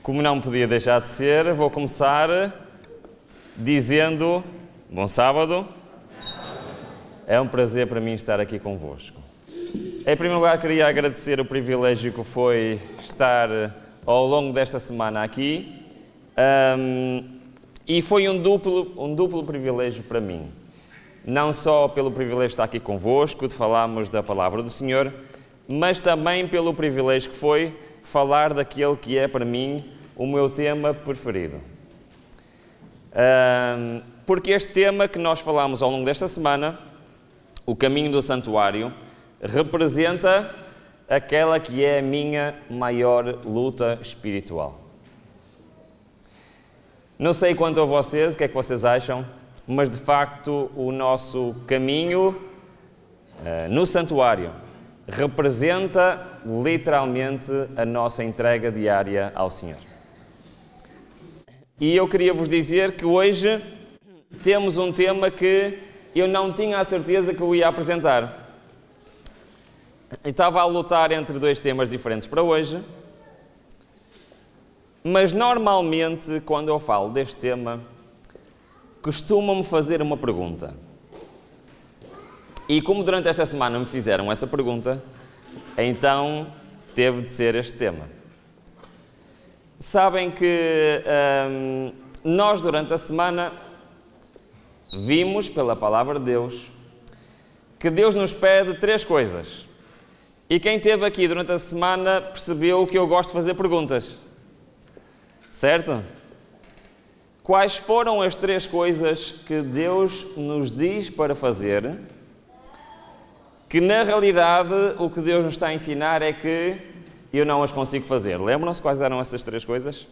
Como não podia deixar de ser, vou começar dizendo bom sábado. É um prazer para mim estar aqui convosco. Em primeiro lugar, queria agradecer o privilégio que foi estar ao longo desta semana aqui. E foi um duplo privilégio para mim. Não só pelo privilégio de estar aqui convosco, de falarmos da palavra do Senhor, mas também pelo privilégio que foi falar daquele que é para mim o meu tema preferido. Porque este tema que nós falamos ao longo desta semana, o caminho do santuário, representa aquela que é a minha maior luta espiritual. Não sei quanto a vocês, o que é que vocês acham, mas de facto o nosso caminho no santuário representa literalmente a nossa entrega diária ao Senhor. E eu queria vos dizer que hoje temos um tema que eu não tinha a certeza que eu ia apresentar. Eu estava a lutar entre dois temas diferentes para hoje, mas normalmente quando eu falo deste tema, costumam-me fazer uma pergunta. E como durante esta semana me fizeram essa pergunta, então teve de ser este tema. Sabem que nós durante a semana vimos pela palavra de Deus que Deus nos pede 3 coisas. E quem esteve aqui durante a semana percebeu que eu gosto de fazer perguntas. Certo? Quais foram as 3 coisas que Deus nos diz para fazer, que na realidade o que Deus nos está a ensinar é que eu não as consigo fazer? Lembram-se quais eram essas 3 coisas?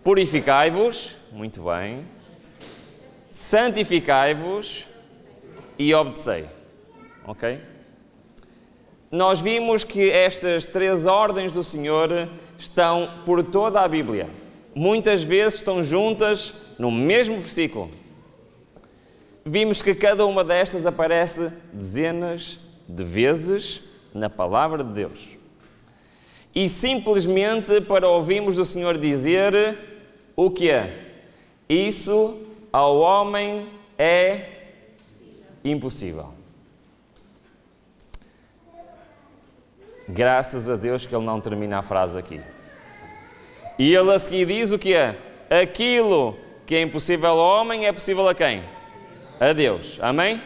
Purificai-vos, muito bem, santificai-vos e obedecei. Ok? Nós vimos que estas 3 ordens do Senhor estão por toda a Bíblia. Muitas vezes estão juntas no mesmo versículo. Vimos que cada uma destas aparece dezenas de vezes na palavra de Deus. E simplesmente para ouvirmos o Senhor dizer o que é? Isso ao homem é impossível. Graças a Deus que ele não termina a frase aqui. E ele a seguir diz o que é? Aquilo que é impossível ao homem é possível a quem? A Deus. Amém?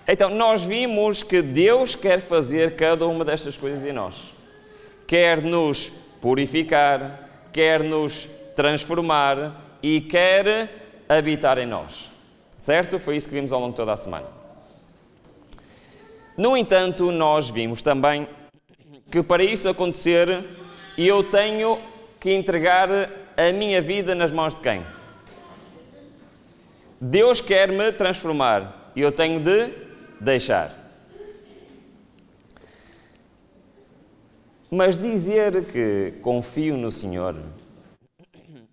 Então, nós vimos que Deus quer fazer cada uma destas coisas em nós. Quer nos purificar, quer nos transformar e quer habitar em nós. Certo? Foi isso que vimos ao longo de toda a semana. No entanto, nós vimos também que para isso acontecer, eu tenho que entregar a minha vida nas mãos de quem? Deus quer me transformar e eu tenho de deixar. Mas dizer que confio no Senhor,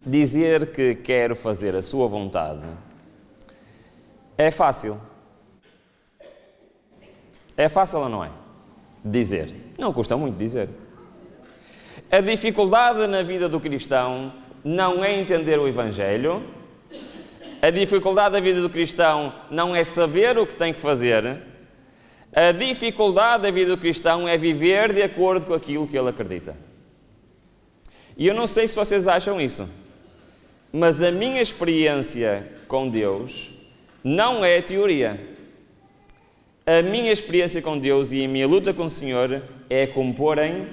dizer que quero fazer a sua vontade, é fácil. É fácil ou não é? Dizer. Não custa muito dizer. A dificuldade na vida do cristão não é entender o Evangelho. A dificuldade da vida do cristão não é saber o que tem que fazer. A dificuldade da vida do cristão é viver de acordo com aquilo que ele acredita. E eu não sei se vocês acham isso, mas a minha experiência com Deus não é teoria. A minha experiência com Deus e a minha luta com o Senhor é como pôr em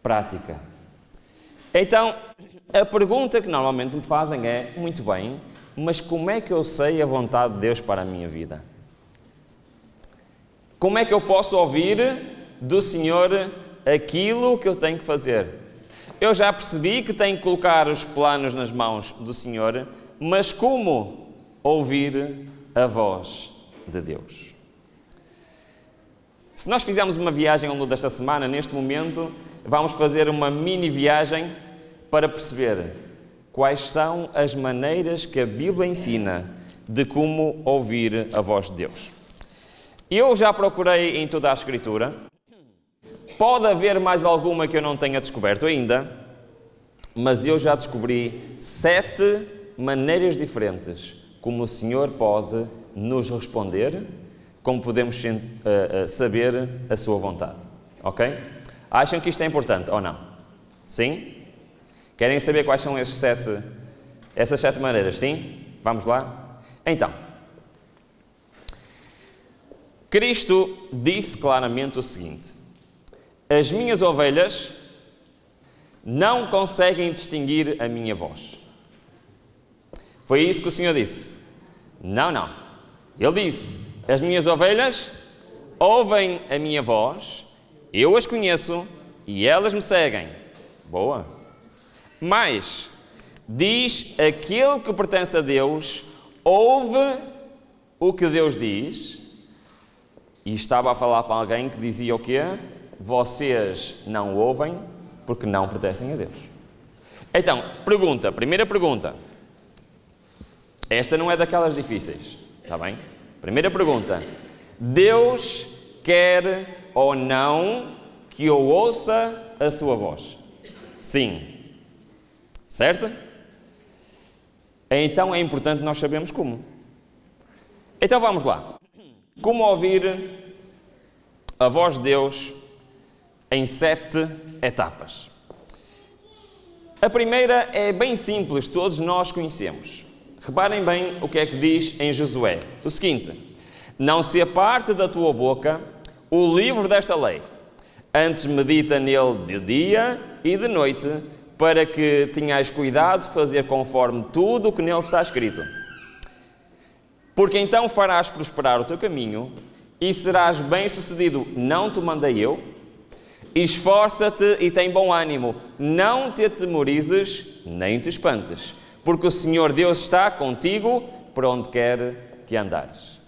prática. Então, a pergunta que normalmente me fazem é, muito bem, mas como é que eu sei a vontade de Deus para a minha vida? Como é que eu posso ouvir do Senhor aquilo que eu tenho que fazer? Eu já percebi que tenho que colocar os planos nas mãos do Senhor, mas como ouvir a voz de Deus? Se nós fizermos uma viagem ao longo desta semana, neste momento, vamos fazer uma mini viagem para perceber quais são as maneiras que a Bíblia ensina de como ouvir a voz de Deus. Eu já procurei em toda a Escritura. Pode haver mais alguma que eu não tenha descoberto ainda, mas eu já descobri 7 maneiras diferentes como o Senhor pode nos responder, como podemos saber a sua vontade. Ok? Acham que isto é importante ou não? Sim? Querem saber quais são essas 7 maneiras? Sim? Vamos lá? Então, Cristo disse claramente o seguinte: as minhas ovelhas não conseguem distinguir a minha voz. Foi isso que o Senhor disse? Não, não. Ele disse: as minhas ovelhas ouvem a minha voz, eu as conheço e elas me seguem. Boa. Mas diz: aquele que pertence a Deus ouve o que Deus diz. E estava a falar para alguém que dizia o quê? Vocês não ouvem porque não pertencem a Deus. Então, primeira pergunta. Esta não é daquelas difíceis, está bem? Primeira pergunta. Deus quer ou não que eu ouça a sua voz? Sim. Certo? Então é importante nós sabermos como. Então vamos lá. Como ouvir a voz de Deus em 7 etapas? A primeira é bem simples, todos nós conhecemos. Reparem bem o que é que diz em Josué. O seguinte: não se aparte da tua boca o livro desta lei, antes medita nele de dia e de noite, para que tenhais cuidado de fazer conforme tudo o que nele está escrito. Porque então farás prosperar o teu caminho e serás bem-sucedido. Não te mandei eu? Esforça-te e tem bom ânimo. Não te atemorizes, nem te espantes, porque o Senhor Deus está contigo por onde quer que andares.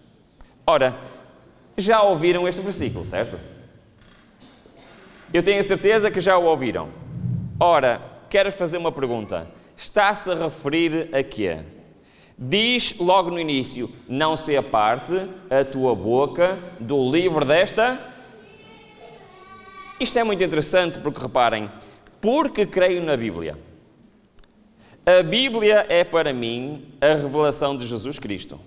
Ora, já ouviram este versículo, certo? Eu tenho a certeza que já o ouviram. Ora, quero fazer uma pergunta. Está-se a referir a quê? Diz logo no início: não se aparte a tua boca do livro desta. Isto é muito interessante porque, reparem, porque creio na Bíblia. A Bíblia é para mim a revelação de Jesus Cristo.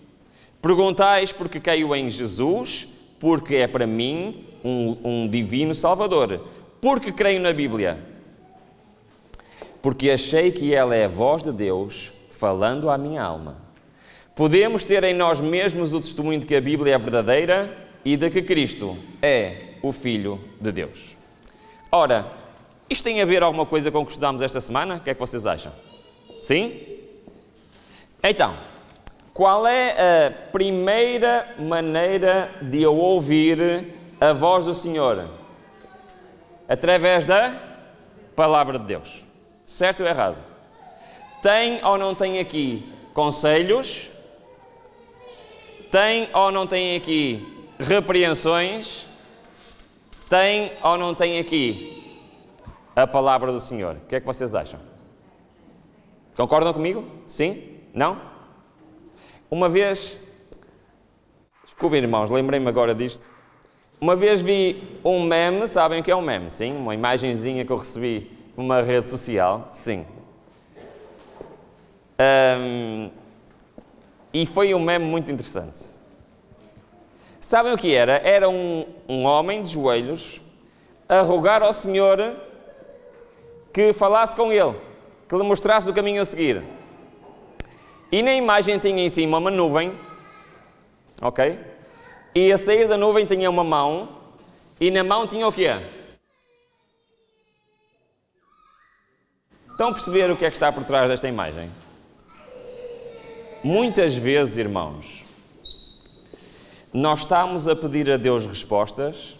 Perguntais porque creio em Jesus, porque é para mim um divino Salvador. Porque creio na Bíblia? Porque achei que ela é a voz de Deus falando à minha alma. Podemos ter em nós mesmos o testemunho de que a Bíblia é verdadeira e de que Cristo é o Filho de Deus. Ora, isto tem a ver alguma coisa com o que estudamos esta semana? O que é que vocês acham? Sim? Então, qual é a primeira maneira de eu ouvir a voz do Senhor? Através da Palavra de Deus. Certo ou errado? Tem ou não tem aqui conselhos? Tem ou não tem aqui repreensões? Tem ou não tem aqui a Palavra do Senhor? O que é que vocês acham? Concordam comigo? Sim? Não? Uma vez, desculpem irmãos, lembrei-me agora disto. Uma vez vi um meme, sabem o que é um meme? Sim? Uma imagenzinha que eu recebi numa rede social. Sim. E foi um meme muito interessante. Sabem o que era? Era um homem de joelhos a rogar ao Senhor que falasse com ele, que lhe mostrasse o caminho a seguir. E na imagem tinha em cima uma nuvem, ok? E a sair da nuvem tinha uma mão, e na mão tinha o quê? Estão a perceber o que é que está por trás desta imagem? Muitas vezes, irmãos, nós estamos a pedir a Deus respostas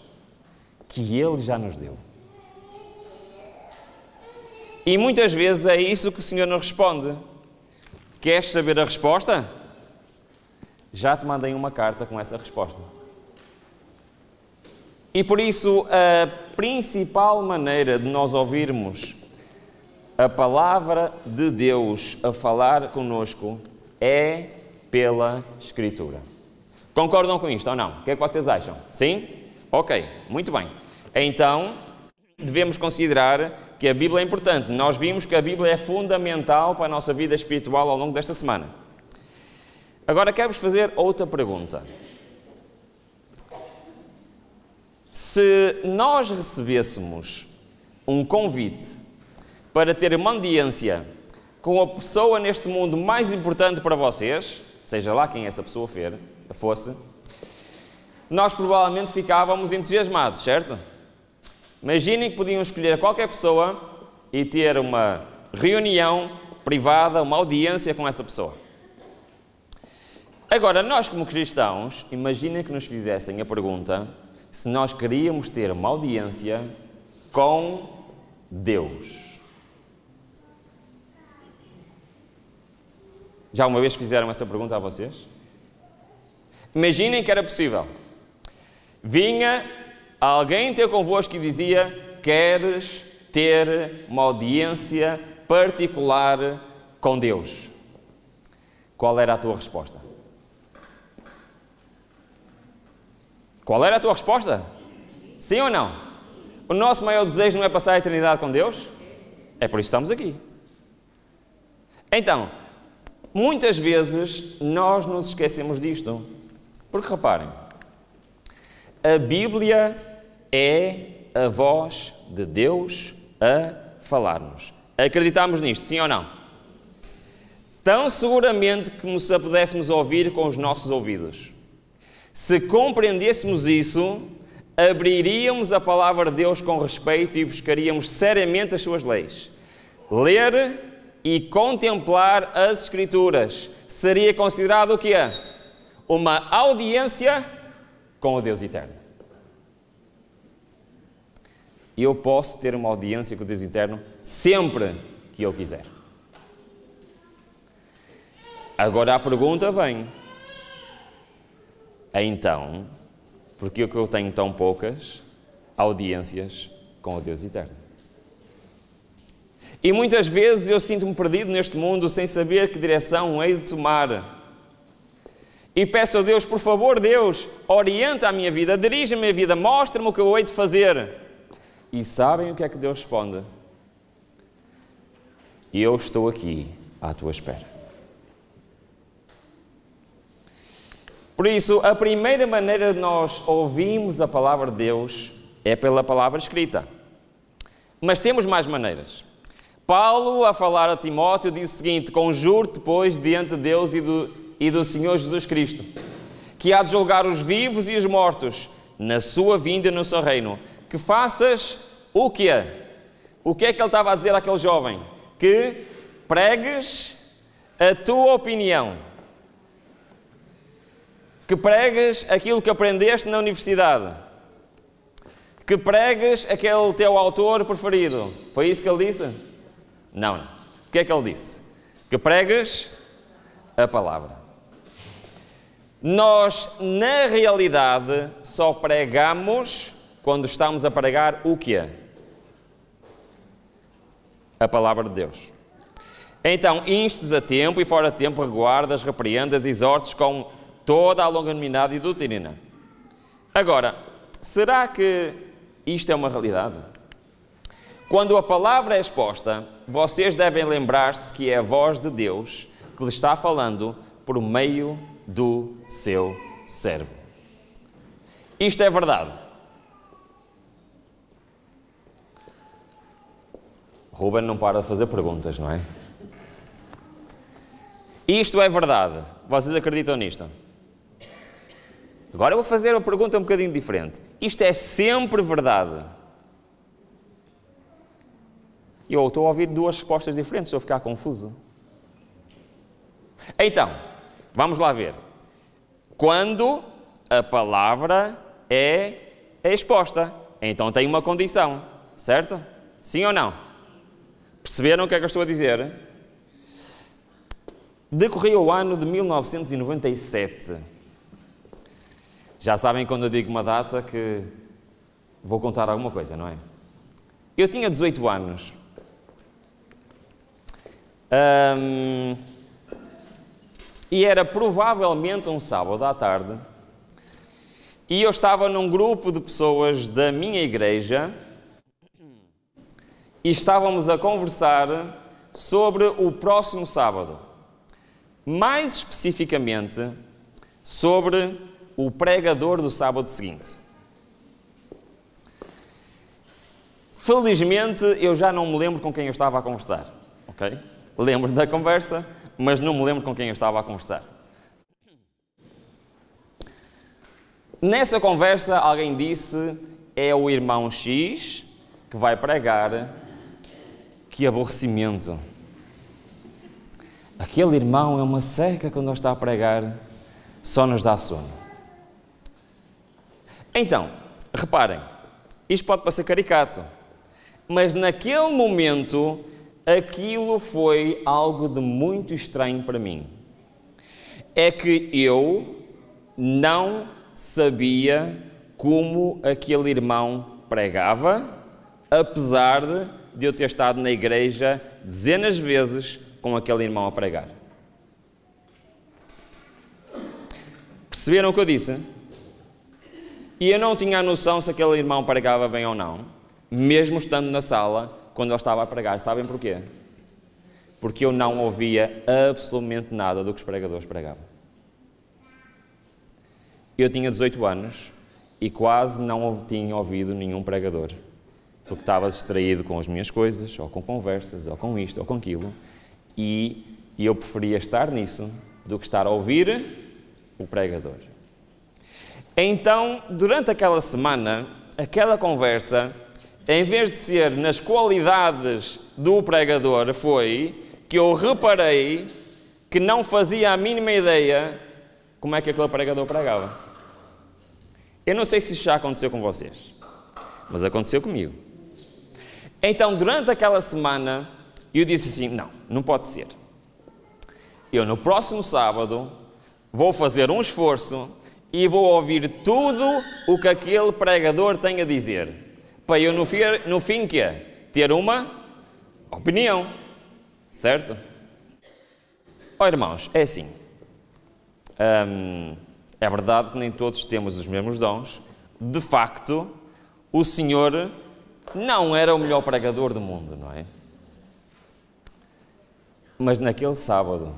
que Ele já nos deu. E muitas vezes é isso que o Senhor nos responde. Queres saber a resposta? Já te mandei uma carta com essa resposta. E por isso, a principal maneira de nós ouvirmos a palavra de Deus a falar conosco é pela Escritura. Concordam com isto ou não? O que é que vocês acham? Sim? Ok, muito bem. Então, devemos considerar que a Bíblia é importante. Nós vimos que a Bíblia é fundamental para a nossa vida espiritual ao longo desta semana. Agora quero-vos fazer outra pergunta. Se nós recebêssemos um convite para ter uma audiência com a pessoa neste mundo mais importante para vocês, seja lá quem essa pessoa fosse, nós provavelmente ficávamos entusiasmados, certo? Imaginem que podiam escolher qualquer pessoa e ter uma reunião privada, uma audiência com essa pessoa. Agora, nós como cristãos, imaginem que nos fizessem a pergunta se nós queríamos ter uma audiência com Deus. Já uma vez fizeram essa pergunta a vocês? Imaginem que era possível. Vinha alguém ter convosco e dizia: queres ter uma audiência particular com Deus? Qual era a tua resposta? Qual era a tua resposta? Sim ou não? O nosso maior desejo não é passar a eternidade com Deus? É por isso que estamos aqui. Então, muitas vezes nós nos esquecemos disto. Porque reparem, a Bíblia é a voz de Deus a falar-nos. Acreditamos nisto, sim ou não? Tão seguramente como se a pudéssemos ouvir com os nossos ouvidos. Se compreendêssemos isso, abriríamos a palavra de Deus com respeito e buscaríamos seriamente as suas leis. Ler e contemplar as Escrituras seria considerado o quê? Uma audiência com o Deus Eterno. E eu posso ter uma audiência com o Deus Eterno sempre que eu quiser. Agora a pergunta vem: então, por que eu tenho tão poucas audiências com o Deus Eterno? E muitas vezes eu sinto-me perdido neste mundo sem saber que direção hei de tomar. E peço a Deus, por favor, Deus, orienta a minha vida, dirige a minha vida, mostra-me o que eu hei de fazer. E sabem o que é que Deus responde? Eu estou aqui à tua espera. Por isso, a primeira maneira de nós ouvirmos a palavra de Deus é pela palavra escrita. Mas temos mais maneiras. Paulo, a falar a Timóteo, diz o seguinte: conjuro-te, pois, diante de Deus e do Senhor Jesus Cristo, que há de julgar os vivos e os mortos, na sua vinda e no seu reino, que faças o quê? O que é que ele estava a dizer àquele jovem? Que pregues a tua opinião. Que pregues aquilo que aprendeste na universidade. Que pregues aquele teu autor preferido. Foi isso que ele disse? Não. O que é que ele disse? Que pregues a palavra. Nós, na realidade, só pregamos quando estamos a pregar o quê? A palavra de Deus. Então, instes a tempo e fora de tempo, reguardas, repreendas, exortes com toda a longanimidade e doutrina. Agora, será que isto é uma realidade? Quando a palavra é exposta, vocês devem lembrar-se que é a voz de Deus que lhe está falando por meio do seu servo. Isto é verdade. Ruben não para de fazer perguntas, não é? Isto é verdade. Vocês acreditam nisto? Agora eu vou fazer uma pergunta um bocadinho diferente. Isto é sempre verdade? Eu estou a ouvir duas respostas diferentes, estou a ficar confuso. Então, vamos lá ver. Quando a palavra é exposta, então tem uma condição, certo? Sim ou não? Perceberam o que é que eu estou a dizer? Decorreu o ano de 1997. Já sabem quando eu digo uma data que vou contar alguma coisa, não é? Eu tinha 18 anos. E era provavelmente um sábado à tarde. E eu estava num grupo de pessoas da minha igreja. e estávamos a conversar sobre o próximo sábado. Mais especificamente, sobre o pregador do sábado seguinte. Felizmente, eu já não me lembro com quem eu estava a conversar, ok? Lembro da conversa, mas não me lembro com quem eu estava a conversar. Nessa conversa, alguém disse, é o irmão X que vai pregar. Que aborrecimento. Aquele irmão é uma seca quando ele está a pregar, só nos dá sono. Então, reparem, isto pode parecer caricato, mas naquele momento, aquilo foi algo de muito estranho para mim. É que eu não sabia como aquele irmão pregava, apesar de eu ter estado na igreja dezenas de vezes com aquele irmão a pregar. Perceberam o que eu disse? E eu não tinha a noção se aquele irmão pregava bem ou não, mesmo estando na sala, quando ele estava a pregar. Sabem porquê? Porque eu não ouvia absolutamente nada do que os pregadores pregavam. Eu tinha 18 anos e quase não tinha ouvido nenhum pregador, porque estava distraído com as minhas coisas, ou com conversas, ou com isto, ou com aquilo, e eu preferia estar nisso do que estar a ouvir o pregador. Então, durante aquela semana, aquela conversa, em vez de ser nas qualidades do pregador, foi que eu reparei que não fazia a mínima ideia como é que aquele pregador pregava. Eu não sei se isso já aconteceu com vocês, mas aconteceu comigo. Então, durante aquela semana, eu disse assim, não pode ser. Eu, no próximo sábado, vou fazer um esforço e vou ouvir tudo o que aquele pregador tem a dizer, para eu, no fim, quê? Ter uma opinião, certo? Ó, irmãos, é assim. É verdade que nem todos temos os mesmos dons. De facto, o Senhor não era o melhor pregador do mundo, não é? Mas naquele sábado,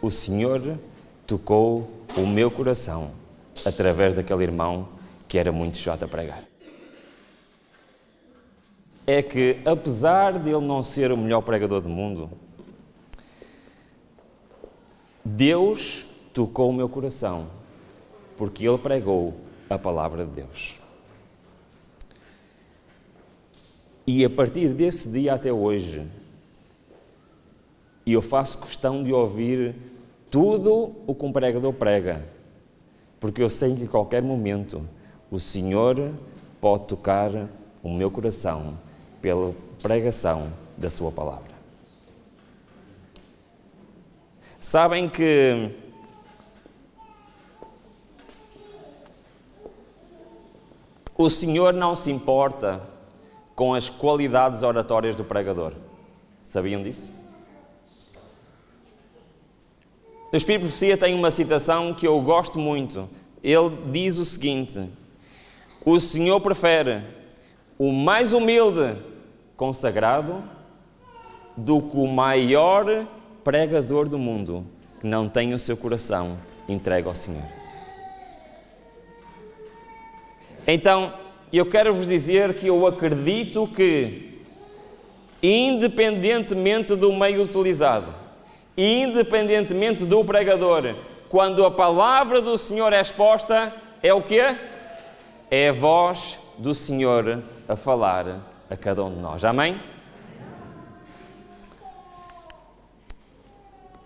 o Senhor tocou o meu coração através daquele irmão que era muito chato a pregar. É que, apesar de ele não ser o melhor pregador do mundo, Deus tocou o meu coração, porque ele pregou a palavra de Deus. E a partir desse dia até hoje, eu faço questão de ouvir tudo o que um pregador prega, porque eu sei que a qualquer momento o Senhor pode tocar o meu coração pela pregação da sua palavra. Sabem que o Senhor não se importa com as qualidades oratórias do pregador. Sabiam disso? O Espírito de Profecia tem uma citação que eu gosto muito. Ele diz o seguinte: o Senhor prefere o mais humilde consagrado do que o maior pregador do mundo que não tem o seu coração entregue ao Senhor. Então, eu quero vos dizer que eu acredito que, independentemente do meio utilizado, independentemente do pregador, quando a palavra do Senhor é exposta, é o quê? É a voz do Senhor a falar a cada um de nós. Amém?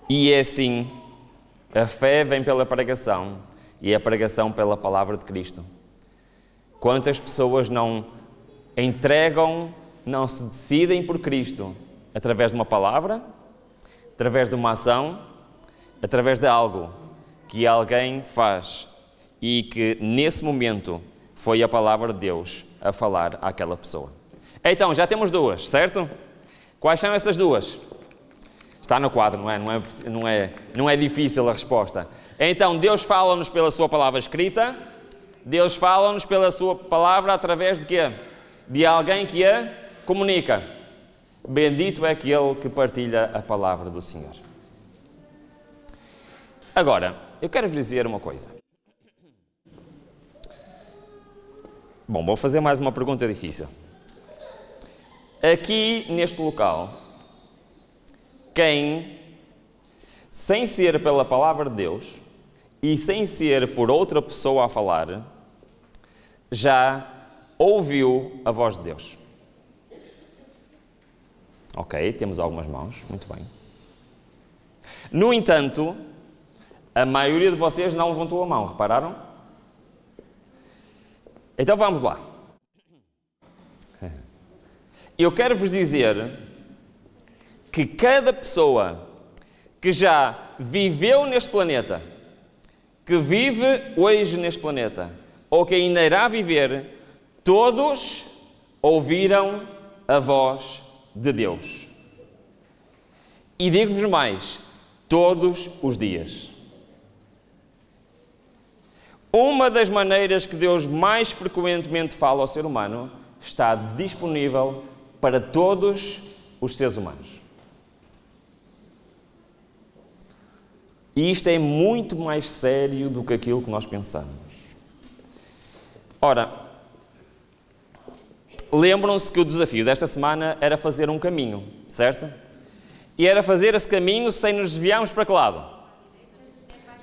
E é assim, a fé vem pela pregação e a pregação pela palavra de Cristo. Quantas pessoas não entregam, não se decidem por Cristo através de uma palavra, através de uma ação, através de algo que alguém faz e que nesse momento foi a palavra de Deus a falar àquela pessoa. Então, já temos duas, certo? Quais são essas duas? Está no quadro, não é difícil a resposta. Então, Deus fala-nos pela sua palavra escrita, Deus fala-nos pela sua palavra através de quê? De alguém que a comunica. Bendito é aquele que partilha a palavra do Senhor. Agora, eu quero vos dizer uma coisa. Bom, vou fazer mais uma pergunta difícil. Aqui, neste local, quem, sem ser pela palavra de Deus e sem ser por outra pessoa a falar, já ouviu a voz de Deus? Ok, temos algumas mãos, muito bem. No entanto, a maioria de vocês não levantou a mão, repararam? Então vamos lá. Eu quero vos dizer que cada pessoa que já viveu neste planeta, que vive hoje neste planeta, ou que ainda irá viver, todos ouviram a voz de Deus. E digo-vos mais, todos os dias. Uma das maneiras que Deus mais frequentemente fala ao ser humano está disponível para todos os seres humanos. E isto é muito mais sério do que aquilo que nós pensamos. Ora, lembram-se que o desafio desta semana era fazer um caminho, certo? E era fazer esse caminho sem nos desviarmos para que lado?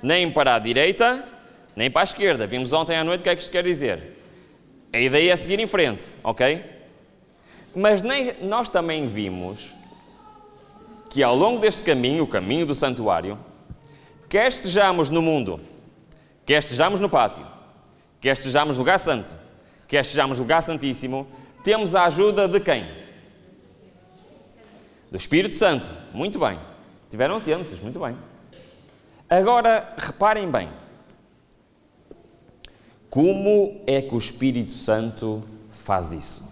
Nem para a direita, nem para a esquerda. Vimos ontem à noite o que é que isto quer dizer. A ideia é seguir em frente, ok? Mas nós também vimos que ao longo deste caminho, o caminho do santuário, quer estejamos no mundo, quer estejamos no pátio, quer estejamos no lugar santo, quer estejamos no lugar santíssimo, temos a ajuda de quem? Do Espírito Santo. Muito bem. Estiveram atentos, muito bem. Agora, reparem bem. Como é que o Espírito Santo faz isso?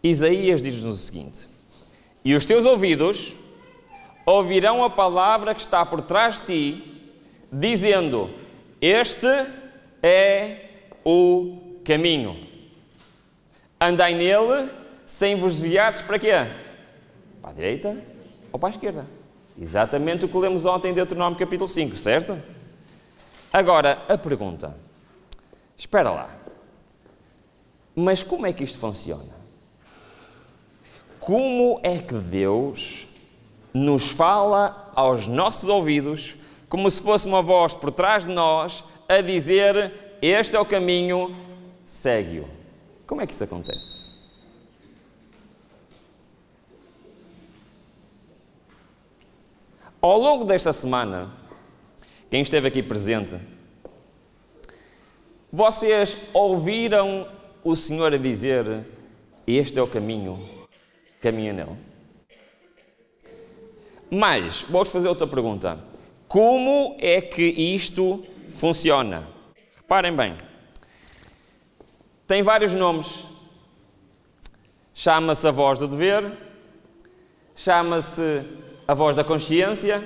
Isaías diz-nos o seguinte: e os teus ouvidos ouvirão a palavra que está por trás de ti, dizendo, este é o caminho. Andai nele, sem vos desviardes para quê? Para a direita ou para a esquerda. Exatamente o que lemos ontem em Deuteronômio capítulo 5, certo? Agora, a pergunta. Espera lá. Mas como é que isto funciona? Como é que Deus nos fala aos nossos ouvidos, como se fosse uma voz por trás de nós, a dizer, este é o caminho, segue-o? Como é que isso acontece? Ao longo desta semana, quem esteve aqui presente, vocês ouviram o Senhor a dizer, este é o caminho, caminha nele. Mas, vou-vos fazer outra pergunta. Como é que isto funciona? Reparem bem. Tem vários nomes. Chama-se a voz do dever, chama-se a voz da consciência,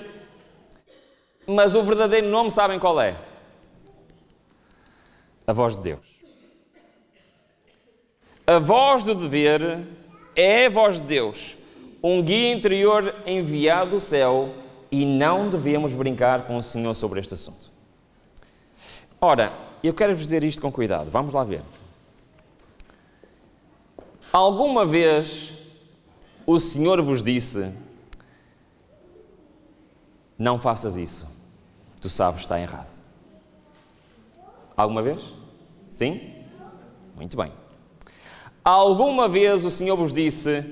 mas o verdadeiro nome sabem qual é? A voz de Deus. A voz do dever é a voz de Deus, um guia interior enviado do céu, e não devemos brincar com o Senhor sobre este assunto. Ora, eu quero-vos dizer isto com cuidado. Vamos lá ver. Alguma vez o Senhor vos disse, não faças isso, tu sabes que está errado. Alguma vez? Sim? Muito bem. Alguma vez o Senhor vos disse,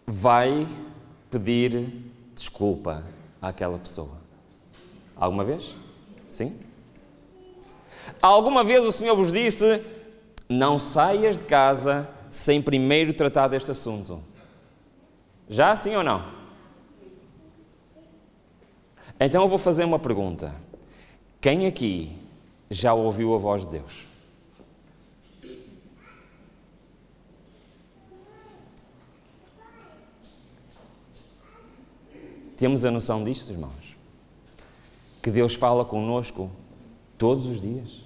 vai pedir desculpa àquela pessoa? Alguma vez? Sim? Alguma vez o Senhor vos disse, não saias de casa sem primeiro tratar deste assunto? Já sim ou não? Então eu vou fazer uma pergunta. Quem aqui já ouviu a voz de Deus? Temos a noção disto, irmãos? Que Deus fala connosco todos os dias.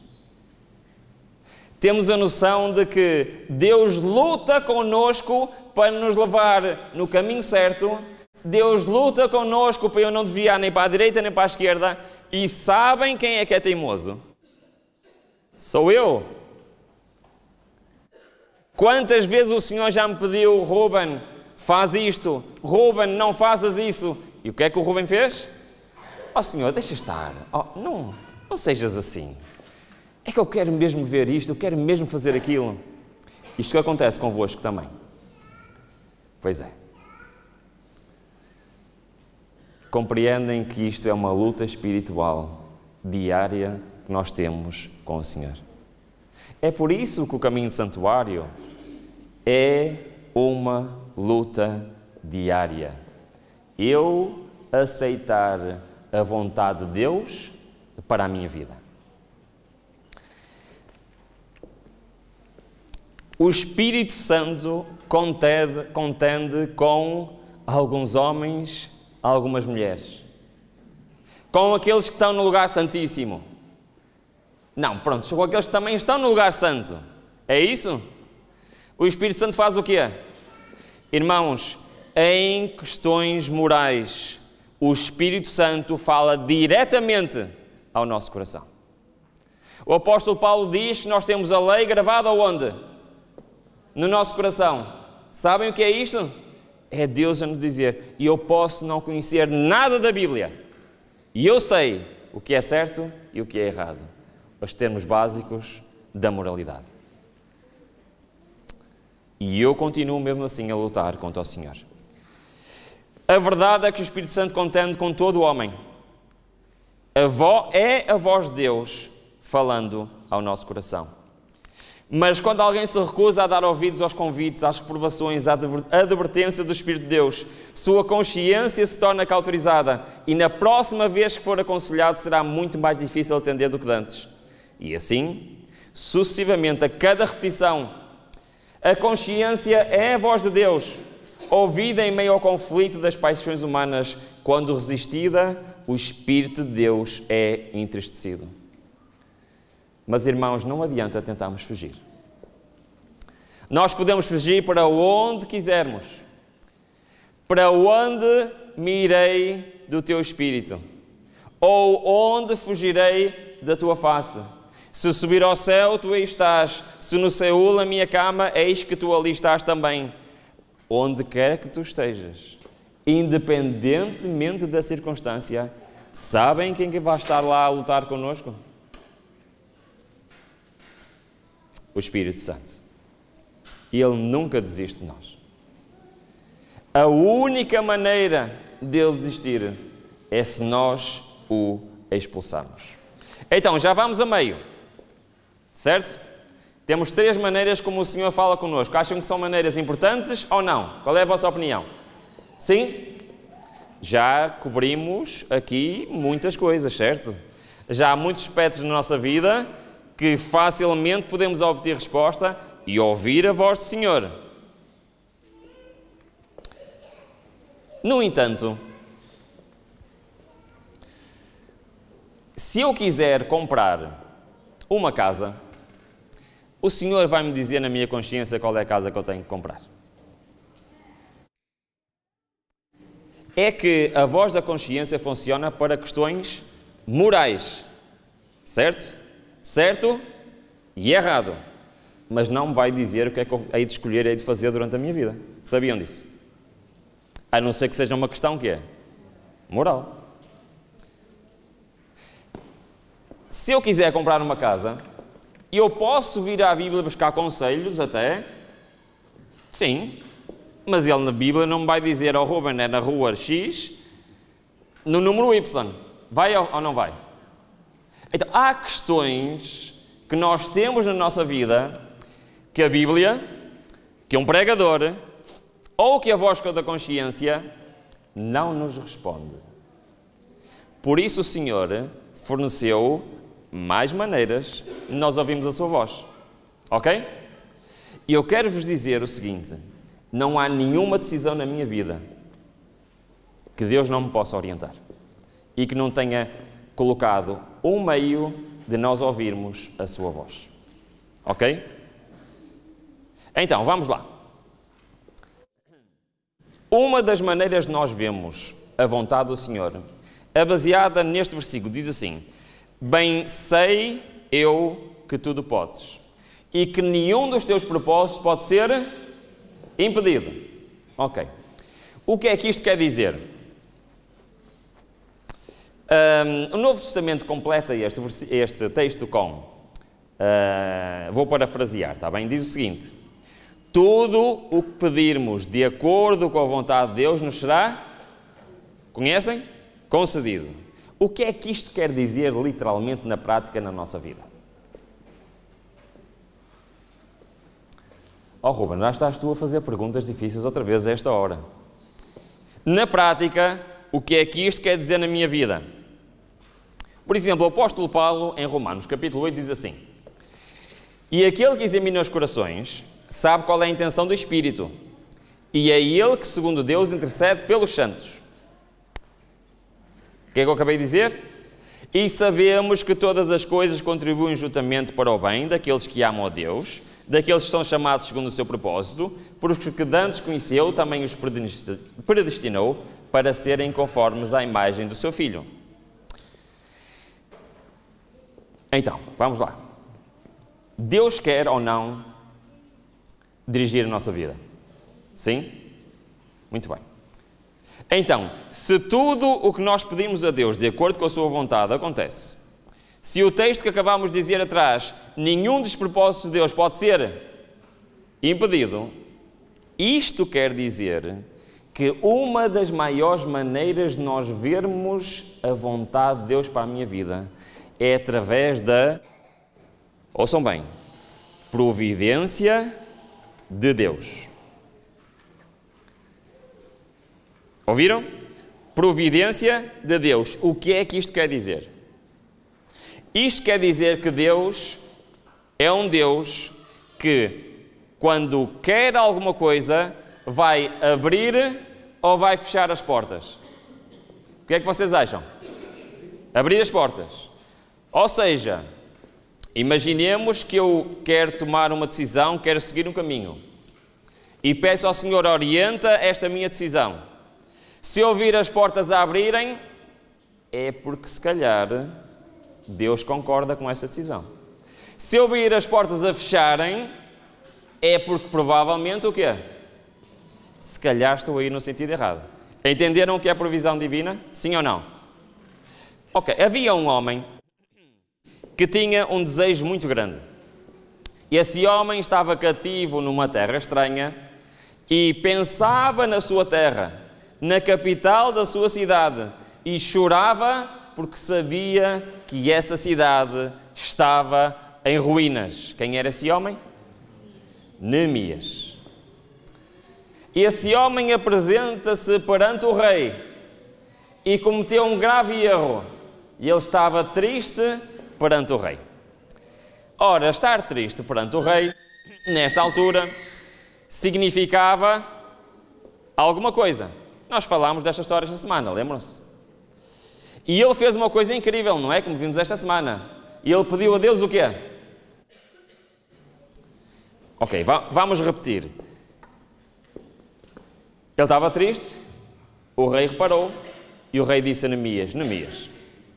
temos a noção de que Deus luta connosco para nos levar no caminho certo. Deus luta connosco para eu não desviar nem para a direita nem para a esquerda. E sabem quem é que é teimoso? Sou eu. Quantas vezes o Senhor já me pediu: Ruben, faz isto. Ruben, não faças isso. E o que é que o Ruben fez? Senhor, deixa estar. Não sejas assim. É que eu quero mesmo ver isto, eu quero mesmo fazer aquilo. Isto que acontece convosco também. Pois é. Compreendem que isto é uma luta espiritual diária que nós temos com o Senhor. É por isso que o caminho do santuário é uma luta diária. Eu aceitar a vontade de Deus para a minha vida. O Espírito Santo contende com alguns homens, algumas mulheres. Com aqueles que estão no lugar santíssimo. Não, pronto, com aqueles que também estão no lugar santo. É isso? O Espírito Santo faz o quê? Irmãos, em questões morais, o Espírito Santo fala diretamente ao nosso coração. O apóstolo Paulo diz que nós temos a lei gravada onde? No nosso coração. Sabem o que é isto? É Deus a nos dizer: e eu posso não conhecer nada da Bíblia, e eu sei o que é certo e o que é errado. Os termos básicos da moralidade. E eu continuo mesmo assim a lutar contra o Senhor. A verdade é que o Espírito Santo contende com todo o homem. É a voz de Deus falando ao nosso coração. Mas quando alguém se recusa a dar ouvidos aos convites, às reprovações, à advertência do Espírito de Deus, sua consciência se torna cauterizada e na próxima vez que for aconselhado será muito mais difícil atender do que antes. E assim, sucessivamente, a cada repetição, a consciência é a voz de Deus, ouvida em meio ao conflito das paixões humanas. Quando resistida, o Espírito de Deus é entristecido. Mas, irmãos, não adianta tentarmos fugir. Nós podemos fugir para onde quisermos. Para onde me irei do teu Espírito? Ou onde fugirei da tua face? Se subir ao céu, tu aí estás. Se no Seul a minha cama, eis que tu ali estás também. Onde quer que tu estejas, independentemente da circunstância, sabem quem vai estar lá a lutar connosco? O Espírito Santo. E Ele nunca desiste de nós. A única maneira dele desistir é se nós o expulsarmos. Então, já vamos a meio. Certo? Temos 3 maneiras como o Senhor fala connosco. Acham que são maneiras importantes ou não? Qual é a vossa opinião? Sim? Já cobrimos aqui muitas coisas, certo? Já há muitos aspectos na nossa vida que facilmente podemos obter resposta e ouvir a voz do Senhor. No entanto, se eu quiser comprar uma casa, o Senhor vai-me dizer na minha consciência qual é a casa que eu tenho que comprar. É que a voz da consciência funciona para questões morais, certo? Certo e errado. Mas não me vai dizer o que é que eu hei de escolher e hei de fazer durante a minha vida. Sabiam disso? A não ser que seja uma questão que é moral. Se eu quiser comprar uma casa, eu posso vir à Bíblia buscar conselhos até? Sim. Mas ele na Bíblia não me vai dizer: oh Ruben, é na rua X, no número Y. Vai ou não vai? Então, há questões que nós temos na nossa vida que a Bíblia, que um pregador ou que a voz da consciência não nos responde. Por isso o Senhor forneceu mais maneiras de nós ouvirmos a sua voz. Ok? E eu quero vos dizer o seguinte: não há nenhuma decisão na minha vida que Deus não me possa orientar e que não tenha colocado um meio de nós ouvirmos a sua voz. Ok? Então, vamos lá. Uma das maneiras de nós vemos a vontade do Senhor é baseada neste versículo. Diz assim: bem sei eu que tudo podes e que nenhum dos teus propósitos pode ser impedido. Ok. O que é que isto quer dizer? O Novo Testamento completa este texto com, vou parafrasear, está bem? Diz o seguinte: tudo o que pedirmos de acordo com a vontade de Deus nos será, conhecem? Concedido. O que é que isto quer dizer literalmente na prática na nossa vida? Oh Ruben, já estás tu a fazer perguntas difíceis outra vez a esta hora. Na prática, o que é que isto quer dizer na minha vida? Por exemplo, o apóstolo Paulo, em Romanos, capítulo 8, diz assim: e aquele que examina os corações sabe qual é a intenção do Espírito, e é ele que, segundo Deus, intercede pelos santos. O que é que eu acabei de dizer? E sabemos que todas as coisas contribuem juntamente para o bem daqueles que amam a Deus, daqueles que são chamados segundo o seu propósito, porque que dantes conheceu, também os predestinou para serem conformes à imagem do seu Filho. Então, vamos lá. Deus quer ou não dirigir a nossa vida? Sim? Muito bem. Então, se tudo o que nós pedimos a Deus de acordo com a sua vontade acontece, se o texto que acabámos de dizer atrás, nenhum dos propósitos de Deus pode ser impedido, isto quer dizer que uma das maiores maneiras de nós vermos a vontade de Deus para a minha vida é através da, ouçam bem, providência de Deus. Ouviram? Providência de Deus. O que é que isto quer dizer? Isto quer dizer que Deus é um Deus que, quando quer alguma coisa, vai abrir ou vai fechar as portas. O que é que vocês acham? Abrir as portas. Ou seja, imaginemos que eu quero tomar uma decisão, quero seguir um caminho. E peço ao Senhor, orienta esta minha decisão. Se eu vir as portas a abrirem, é porque se calhar Deus concorda com essa decisão. Se eu vir as portas a fecharem, é porque provavelmente o quê? Se calhar estou a ir no sentido errado. Entenderam o que é a provisão divina? Sim ou não? Ok, havia um homem que tinha um desejo muito grande. Esse homem estava cativo numa terra estranha e pensava na sua terra, na capital da sua cidade, e chorava porque sabia que essa cidade estava em ruínas. Quem era esse homem? Neemias. Esse homem apresenta-se perante o rei e cometeu um grave erro. E ele estava triste perante o rei. Ora, estar triste perante o rei, nesta altura, significava alguma coisa. Nós falámos desta história esta semana, lembram-se? E ele fez uma coisa incrível, não é? Como vimos esta semana. E ele pediu a Deus o quê? Ok, vamos repetir. Ele estava triste, o rei reparou, e o rei disse a Neemias: Neemias,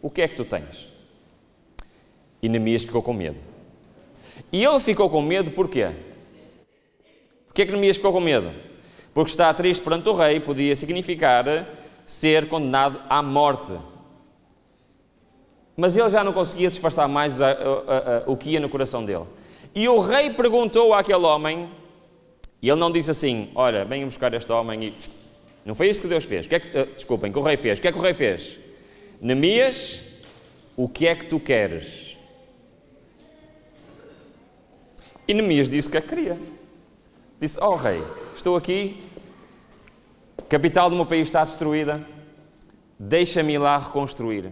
o que é que tu tens? E Neemias ficou com medo. E ele ficou com medo porquê? Porquê que Neemias ficou com medo? Porque estar triste perante o rei podia significar ser condenado à morte. Mas ele já não conseguia disfarçar mais o que ia no coração dele. E o rei perguntou àquele homem, e ele não disse assim: olha, venham buscar este homem e... Não foi isso que Deus fez. Desculpem, que o rei fez. O que é que o rei fez? Neemias, o que é que tu queres? E Neemias disse o que é que queria. Disse: oh rei, estou aqui, a capital do meu país está destruída, deixa-me ir lá reconstruir.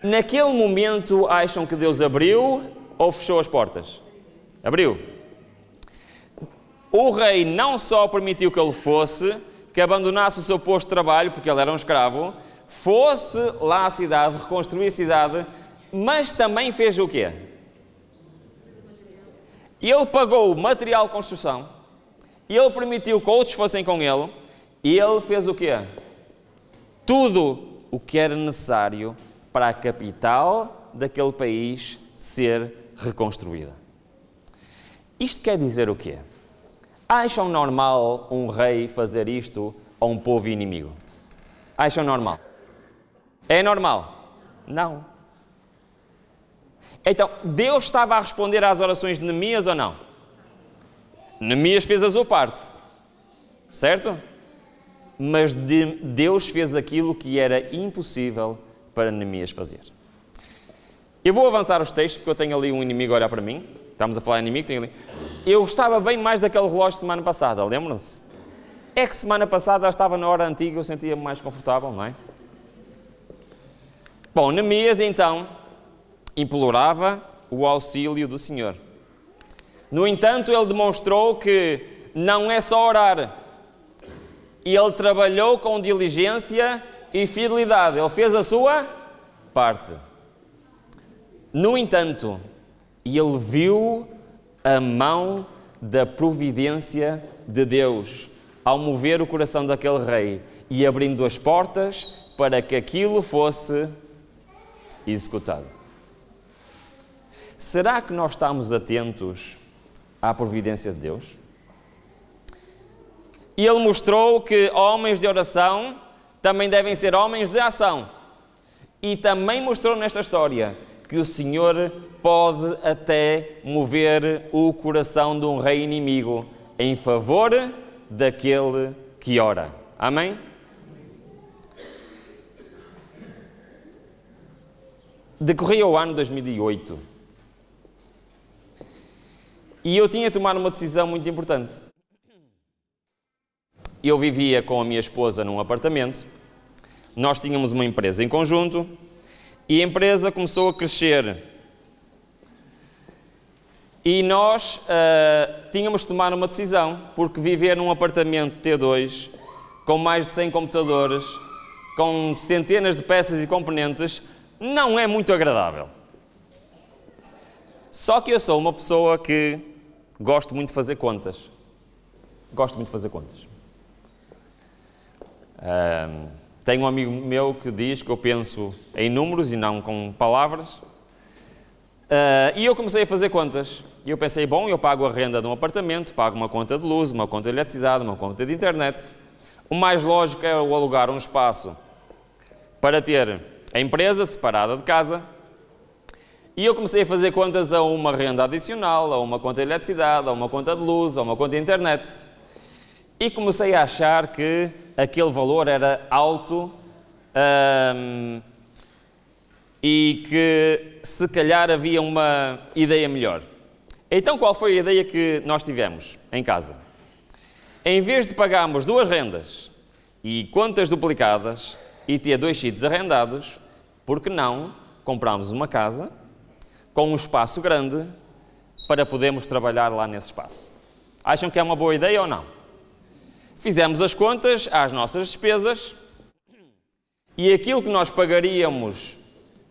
Naquele momento, acham que Deus abriu ou fechou as portas? Abriu. O rei não só permitiu que ele fosse, que abandonasse o seu posto de trabalho, porque ele era um escravo, fosse lá à cidade, reconstruir a cidade, mas também fez o quê? Ele pagou o material de construção, ele permitiu que outros fossem com ele, e ele fez o quê? Tudo o que era necessário para a capital daquele país ser reconstruída. Isto quer dizer o quê? Acham normal um rei fazer isto a um povo inimigo? Acham normal? É normal? Não. Então, Deus estava a responder às orações de Neemias ou não? Neemias fez a sua parte, certo? Mas Deus fez aquilo que era impossível para Neemias fazer. Eu vou avançar os textos, porque eu tenho ali um inimigo a olhar para mim. Estamos a falar em inimigo, tenho ali. Eu gostava bem mais daquele relógio semana passada, lembram-se? É que semana passada já estava na hora antiga, eu sentia-me mais confortável, não é? Bom, Neemias então implorava o auxílio do Senhor. No entanto, ele demonstrou que não é só orar. Ele trabalhou com diligência e fidelidade. Ele fez a sua parte. No entanto, ele viu a mão da providência de Deus ao mover o coração daquele rei e abrindo as portas para que aquilo fosse executado. Será que nós estamos atentos à providência de Deus? E ele mostrou que homens de oração também devem ser homens de ação. E também mostrou nesta história que o Senhor pode até mover o coração de um rei inimigo em favor daquele que ora. Amém? Decorria o ano 2008 e eu tinha de tomar uma decisão muito importante. Eu vivia com a minha esposa num apartamento, nós tínhamos uma empresa em conjunto e a empresa começou a crescer. E nós tínhamos de tomar uma decisão, porque viver num apartamento T2, com mais de 100 computadores, com centenas de peças e componentes, não é muito agradável. Só que eu sou uma pessoa que gosto muito de fazer contas. Gosto muito de fazer contas. Tenho um amigo meu que diz que eu penso em números e não com palavras. E eu comecei a fazer contas. E eu pensei, bom, eu pago a renda de um apartamento, pago uma conta de luz, uma conta de eletricidade, uma conta de internet. O mais lógico é eu alugar um espaço para ter a empresa separada de casa. E eu comecei a fazer contas a uma renda adicional, a uma conta de eletricidade, a uma conta de luz, a uma conta de internet. E comecei a achar que aquele valor era alto e que se calhar havia uma ideia melhor. Então qual foi a ideia que nós tivemos em casa? Em vez de pagarmos duas rendas e contas duplicadas e ter dois sítios arrendados, por que não comprámos uma casa com um espaço grande para podermos trabalhar lá nesse espaço? Acham que é uma boa ideia ou não? Fizemos as contas às nossas despesas e aquilo que nós pagaríamos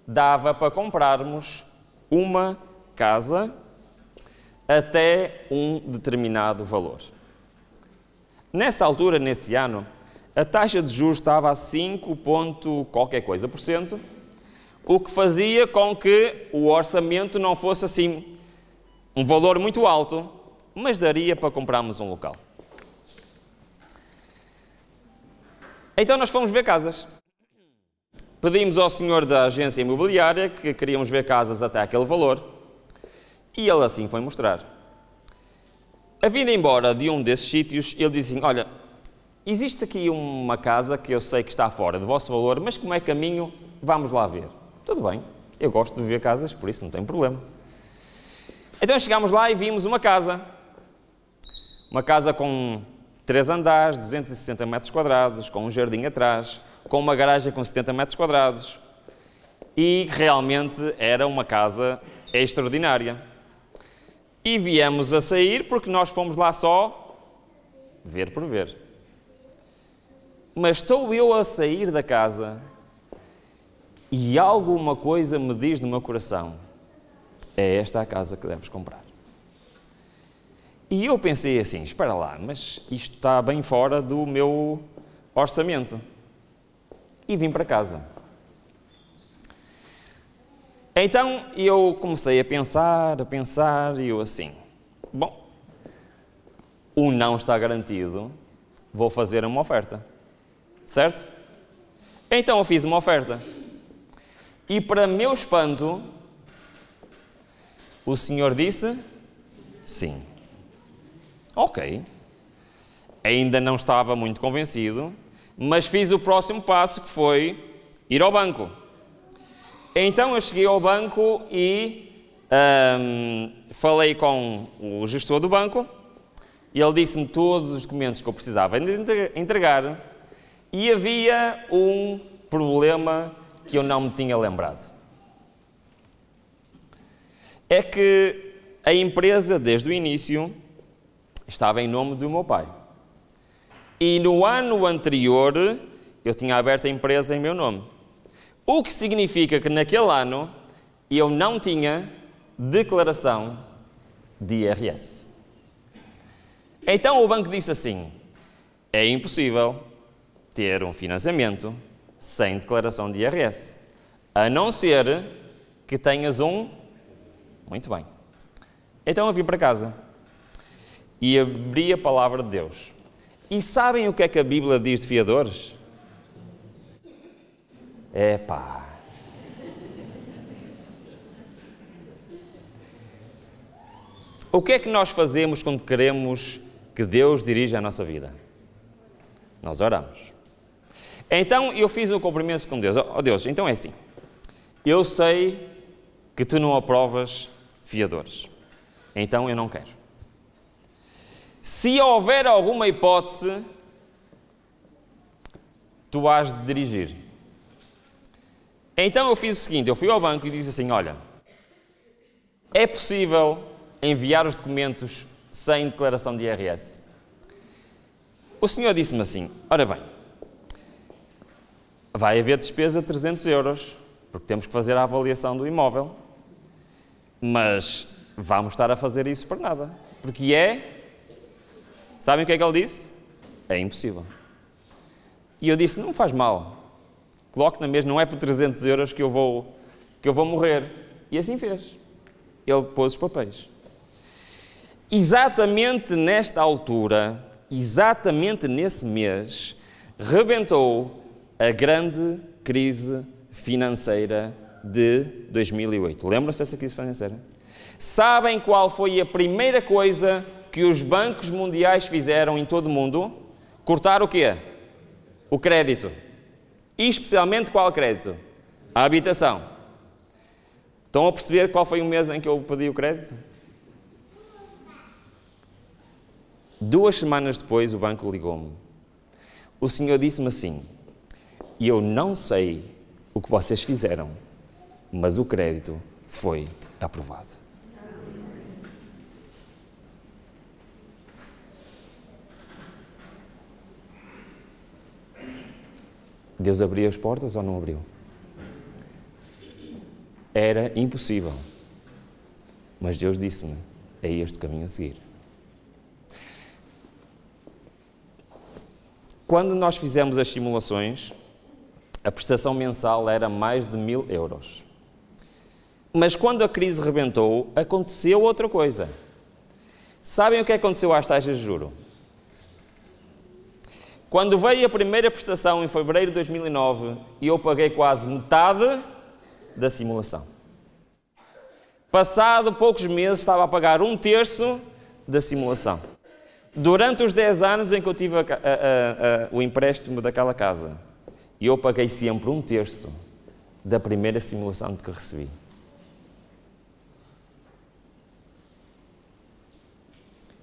dava para comprarmos uma casa até um determinado valor. Nessa altura, nesse ano, a taxa de juros estava a 5 ponto qualquer coisa por cento, o que fazia com que o orçamento não fosse assim um valor muito alto, mas daria para comprarmos um local. Então nós fomos ver casas. Pedimos ao senhor da agência imobiliária que queríamos ver casas até aquele valor e ele assim foi mostrar. A vinda embora de um desses sítios, ele disse assim, olha, existe aqui uma casa que eu sei que está fora do vosso valor, mas como é caminho, vamos lá ver. Tudo bem, eu gosto de ver casas, por isso não tem problema. Então chegámos lá e vimos uma casa com 3 andares, 260 metros quadrados, com um jardim atrás, com uma garagem com 70 metros quadrados. E realmente era uma casa extraordinária. E viemos a sair porque nós fomos lá só ver por ver. Mas estou eu a sair da casa e alguma coisa me diz no meu coração, é esta a casa que deves comprar. E eu pensei assim, espera lá, mas isto está bem fora do meu orçamento. E vim para casa. Então eu comecei a pensar, e eu assim, bom, o não está garantido, vou fazer uma oferta, certo? Então eu fiz uma oferta. E para meu espanto, o Senhor disse, sim. Ok. Ainda não estava muito convencido, mas fiz o próximo passo, que foi ir ao banco. Então eu cheguei ao banco e falei com o gestor do banco e ele disse-me todos os documentos que eu precisava de entregar e havia um problema que eu não me tinha lembrado. É que a empresa, desde o início, estava em nome do meu pai. E no ano anterior, eu tinha aberto a empresa em meu nome. O que significa que naquele ano eu não tinha declaração de IRS. Então o banco disse assim, é impossível ter um financiamento sem declaração de IRS, a não ser que tenhas um... Muito bem. Então eu vim para casa e abri a palavra de Deus. E sabem o que é que a Bíblia diz de fiadores? Epá! O que é que nós fazemos quando queremos que Deus dirija a nossa vida? Nós oramos. Então eu fiz um compromisso com Deus. Oh Deus, então é assim. Eu sei que tu não aprovas fiadores. Então eu não quero. Se houver alguma hipótese, tu has de dirigir. Então eu fiz o seguinte, eu fui ao banco e disse assim, olha, é possível enviar os documentos sem declaração de IRS? O senhor disse-me assim, ora bem, vai haver despesa de 300 euros, porque temos que fazer a avaliação do imóvel, mas vamos estar a fazer isso para nada, porque sabem o que é que ele disse? É impossível. E eu disse, não faz mal, coloque na mesma, não é por 300 euros que eu vou morrer. E assim fez. Ele pôs os papéis. Exatamente nesta altura, exatamente nesse mês, rebentou a grande crise financeira de 2008. Lembram-se dessa crise financeira? Sabem qual foi a primeira coisa que os bancos mundiais fizeram em todo o mundo? Cortar o quê? O crédito. E especialmente qual crédito? A habitação. Estão a perceber qual foi o mês em que eu pedi o crédito? 2 semanas depois o banco ligou-me. O senhor disse-me assim, eu não sei o que vocês fizeram, mas o crédito foi aprovado. Deus abriu as portas ou não abriu? Era impossível. Mas Deus disse-me, é este o caminho a seguir. Quando nós fizemos as simulações, a prestação mensal era mais de 1000 euros. Mas quando a crise rebentou, aconteceu outra coisa. Sabem o que aconteceu às taxas de juros? Quando veio a primeira prestação em fevereiro de 2009, eu paguei quase metade da simulação. Passado poucos meses, estava a pagar 1/3 da simulação. Durante os 10 anos em que eu tive o empréstimo daquela casa, eu paguei sempre 1/3 da primeira simulação de que recebi.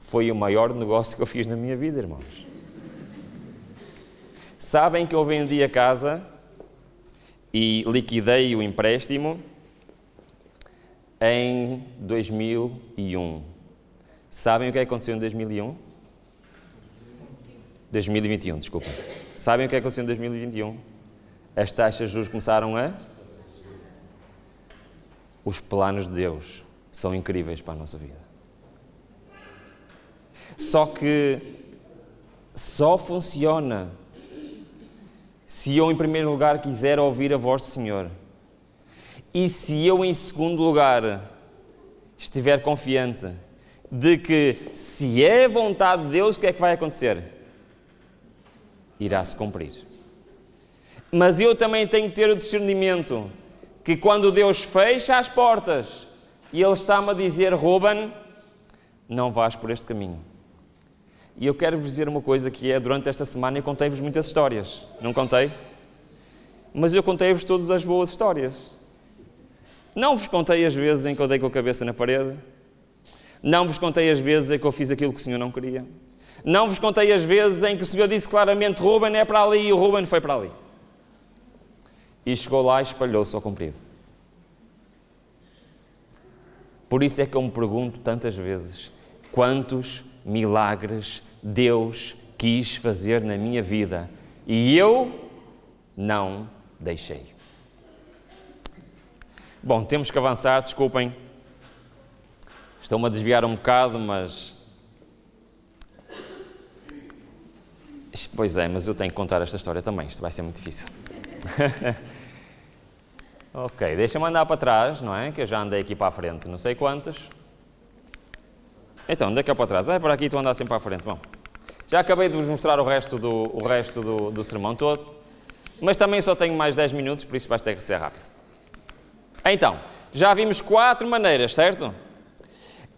Foi o maior negócio que eu fiz na minha vida, irmãos. Sabem que eu vendi a casa e liquidei o empréstimo em 2001. Sabem o que aconteceu em 2001? 2021, desculpa. Sabem o que aconteceu em 2021? As taxas de juros começaram a... Os planos de Deus são incríveis para a nossa vida. Só que só funciona se eu, em primeiro lugar, quiser ouvir a voz do Senhor. E se eu, em segundo lugar, estiver confiante de que, se é vontade de Deus, o que é que vai acontecer? Irá-se cumprir. Mas eu também tenho que ter o discernimento que quando Deus fecha as portas e Ele está-me a dizer, Ruben, não vás por este caminho. E eu quero vos dizer uma coisa que é, durante esta semana eu contei-vos muitas histórias. Não contei? Mas eu contei-vos todas as boas histórias. Não vos contei as vezes em que eu dei com a cabeça na parede. Não vos contei as vezes em que eu fiz aquilo que o Senhor não queria. Não vos contei as vezes em que o Senhor disse claramente, Ruben é para ali, e o Ruben foi para ali. E chegou lá e espalhou-se ao comprido. Por isso é que eu me pergunto tantas vezes, quantos milagres Deus quis fazer na minha vida e eu não deixei. Bom, temos que avançar, desculpem. Estou-me a desviar um bocado, mas... Pois é, mas eu tenho que contar esta história também, isto vai ser muito difícil. Ok, deixa-me andar para trás, não é? Que eu já andei aqui para a frente, não sei quantos. Então, onde é que é para trás? É por aqui, tu andas sempre para a frente. Bom, já acabei de vos mostrar o resto do sermão todo, mas também só tenho mais 10 minutos, por isso vais ter que ser rápido. Então, já vimos 4 maneiras, certo?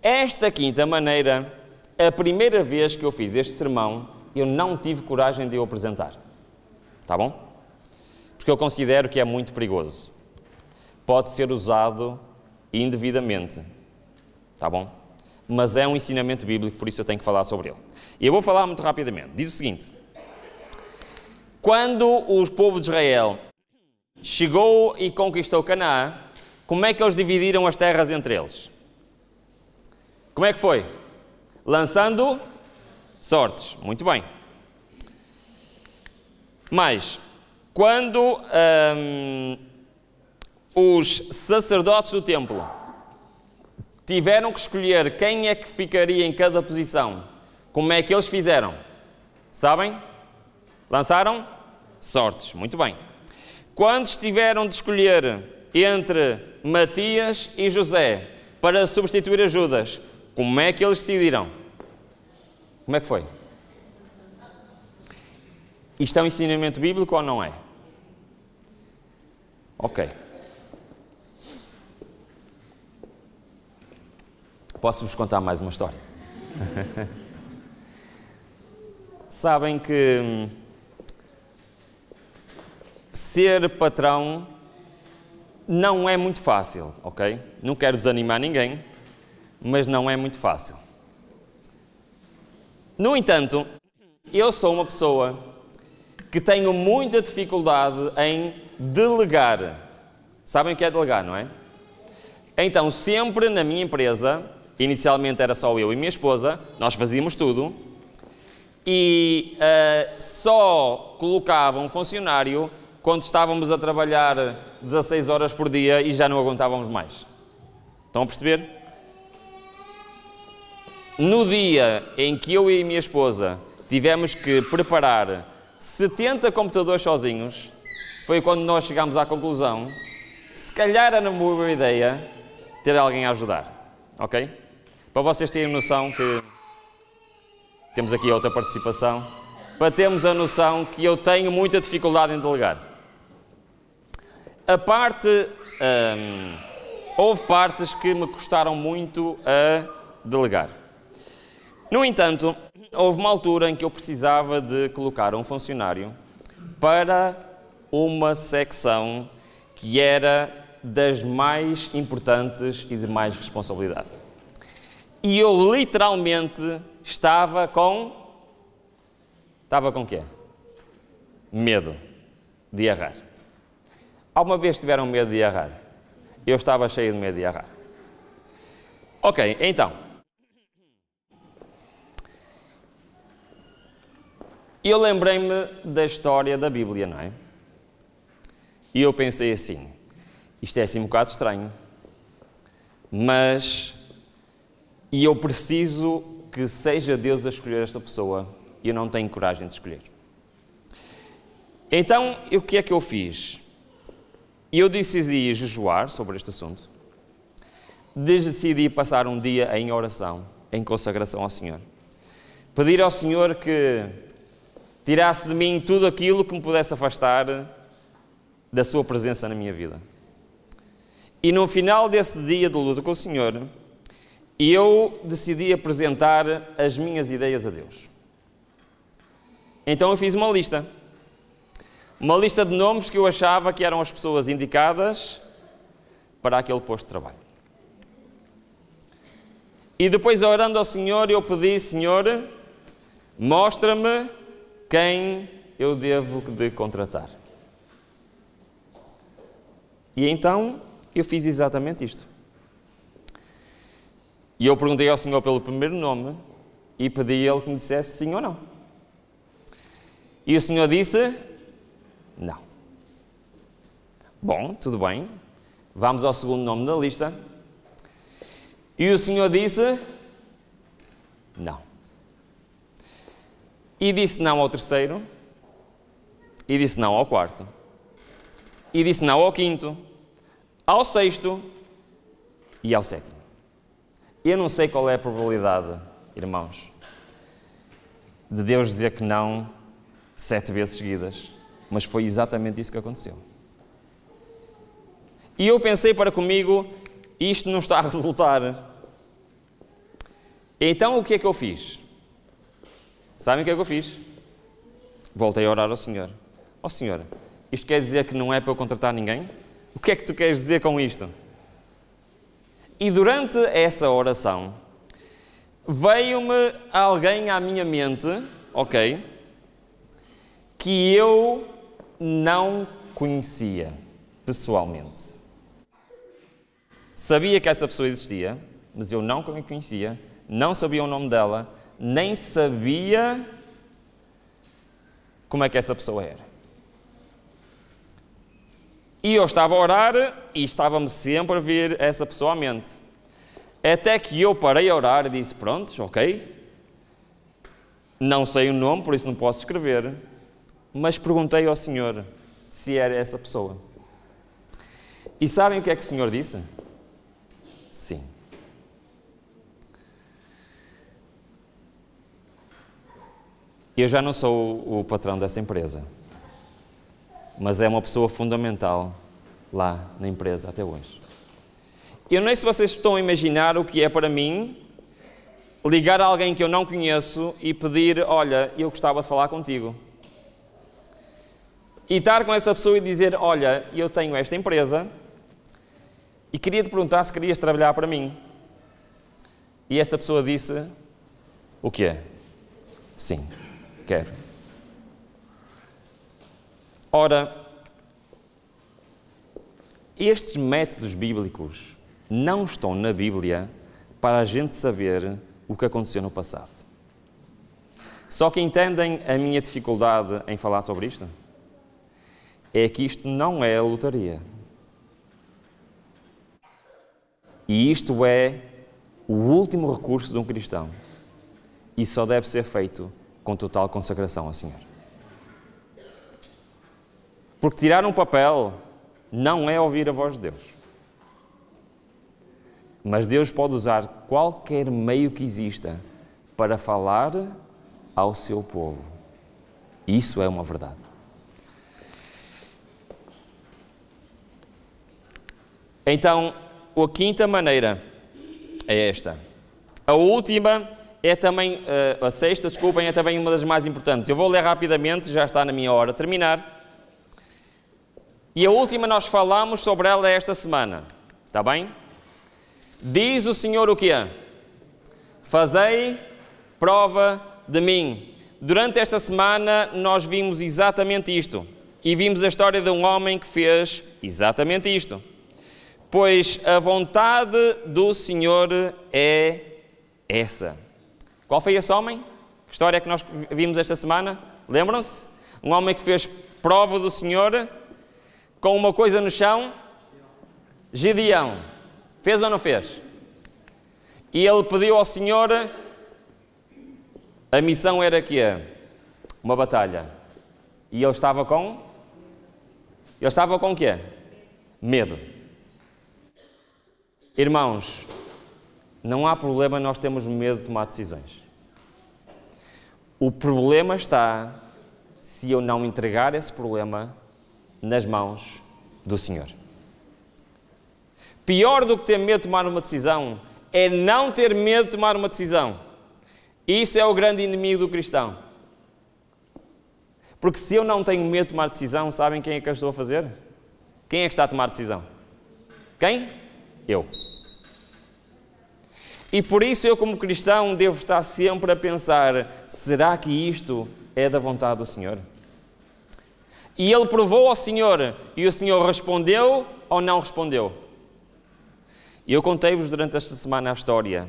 Esta quinta maneira, a primeira vez que eu fiz este sermão, eu não tive coragem de o apresentar. Tá bom? Porque eu considero que é muito perigoso. Pode ser usado indevidamente. Tá bom? Mas é um ensinamento bíblico, por isso eu tenho que falar sobre ele. E eu vou falar muito rapidamente. Diz o seguinte. Quando o povo de Israel chegou e conquistou Canaã, como é que eles dividiram as terras entre eles? Como é que foi? Lançando sortes. Muito bem. Mas, quando os sacerdotes do templo tiveram que escolher quem é que ficaria em cada posição, como é que eles fizeram? Sabem? Lançaram sortes. Muito bem. Quando tiveram de escolher entre Matias e José para substituir a Judas, como é que eles decidiram? Como é que foi? Isto é um ensinamento bíblico ou não é? Ok. Posso-vos contar mais uma história? Sabem que ser patrão não é muito fácil, ok? Não quero desanimar ninguém, mas não é muito fácil. No entanto, eu sou uma pessoa que tenho muita dificuldade em delegar. Sabem o que é delegar, não é? Então, sempre na minha empresa, inicialmente era só eu e minha esposa, nós fazíamos tudo, e só colocava um funcionário quando estávamos a trabalhar 16 horas por dia e já não aguentávamos mais. Estão a perceber? No dia em que eu e a minha esposa tivemos que preparar 70 computadores sozinhos, foi quando nós chegámos à conclusão, se calhar era uma boa ideia ter alguém a ajudar, ok? Para vocês terem noção que temos aqui outra participação, para termos a noção que eu tenho muita dificuldade em delegar. Houve partes que me custaram muito a delegar. No entanto, houve uma altura em que eu precisava de colocar um funcionário para uma secção que era das mais importantes e de mais responsabilidade. E eu literalmente estava com quê? Medo de errar. Alguma vez tiveram medo de errar? Eu estava cheio de medo de errar. Ok, então. Eu lembrei-me da história da Bíblia, não é? E eu pensei assim, isto é assim um bocado estranho, mas eu preciso que seja Deus a escolher esta pessoa e eu não tenho coragem de escolher. Então, o que é que eu fiz? Eu decidi jejuar sobre este assunto. Decidi passar um dia em oração, em consagração ao Senhor. Pedir ao Senhor que tirasse de mim tudo aquilo que me pudesse afastar da sua presença na minha vida. E no final desse dia de luta com o Senhor, eu decidi apresentar as minhas ideias a Deus. Então eu fiz uma lista de nomes que eu achava que eram as pessoas indicadas para aquele posto de trabalho. E depois, orando ao Senhor, eu pedi: Senhor, mostra-me quem eu devo de contratar. E então eu fiz exatamente isto. E eu perguntei ao Senhor pelo primeiro nome e pedi a Ele que me dissesse sim ou não. E o Senhor disse: não. Bom, tudo bem. Vamos ao segundo nome da lista. E o Senhor disse: não. E disse não ao terceiro. E disse não ao quarto. E disse não ao quinto, ao sexto e ao sétimo. Eu não sei qual é a probabilidade, irmãos, de Deus dizer que não 7 vezes seguidas, mas foi exatamente isso que aconteceu. E eu pensei para comigo: isto não está a resultar. Então o que é que eu fiz? Sabem o que é que eu fiz? Voltei a orar ao Senhor. Ó Senhor, isto quer dizer que não é para eu contratar ninguém? O que é que tu queres dizer com isto? E durante essa oração, veio-me alguém à minha mente, ok, que eu não conhecia pessoalmente. Sabia que essa pessoa existia, mas eu não a conhecia, não sabia o nome dela, nem sabia como é que essa pessoa era. E eu estava a orar e estava-me sempre a vir essa pessoa à mente. Até que eu parei a orar e disse: pronto, ok, não sei o nome, por isso não posso escrever, mas perguntei ao Senhor se era essa pessoa. E sabem o que é que o Senhor disse? Sim. Eu já não sou o patrão dessa empresa, mas é uma pessoa fundamental lá na empresa até hoje. Eu não sei se vocês estão a imaginar o que é para mim ligar a alguém que eu não conheço e pedir: olha, eu gostava de falar contigo. E estar com essa pessoa e dizer: olha, eu tenho esta empresa e queria te perguntar se querias trabalhar para mim. E essa pessoa disse: o quê? Sim, quero. Ora, estes métodos bíblicos não estão na Bíblia para a gente saber o que aconteceu no passado. Só que entendem a minha dificuldade em falar sobre isto? É que isto não é a lotaria. E isto é o último recurso de um cristão. E só deve ser feito com total consagração ao Senhor. Porque tirar um papel não é ouvir a voz de Deus. Mas Deus pode usar qualquer meio que exista para falar ao seu povo. Isso é uma verdade. Então, a quinta maneira é esta. A última é também, a sexta, desculpem, é também uma das mais importantes. Eu vou ler rapidamente, já está na minha hora de terminar. E a última nós falamos sobre ela esta semana. Está bem? Diz o Senhor o quê? Fazei prova de mim. Durante esta semana nós vimos exatamente isto. E vimos a história de um homem que fez exatamente isto. Pois a vontade do Senhor é essa. Qual foi esse homem? Que história é que nós vimos esta semana? Lembram-se? Um homem que fez prova do Senhor com uma coisa no chão. Gideão. Fez ou não fez? E ele pediu ao Senhor A missão era que uma batalha. E ele estava com? Ele estava com o quê? Medo. Irmãos, não há problema nós termos medo de tomar decisões. O problema está se eu não entregar esse problema nas mãos do Senhor. Pior do que ter medo de tomar uma decisão é não ter medo de tomar uma decisão. Isso é o grande inimigo do cristão. Porque se eu não tenho medo de tomar decisão, sabem quem é que eu estou a fazer? Quem é que está a tomar decisão? Quem? Eu. E por isso eu, como cristão, devo estar sempre a pensar, será que isto é da vontade do Senhor? E ele provou ao Senhor, e o Senhor respondeu ou não respondeu? E eu contei-vos durante esta semana a história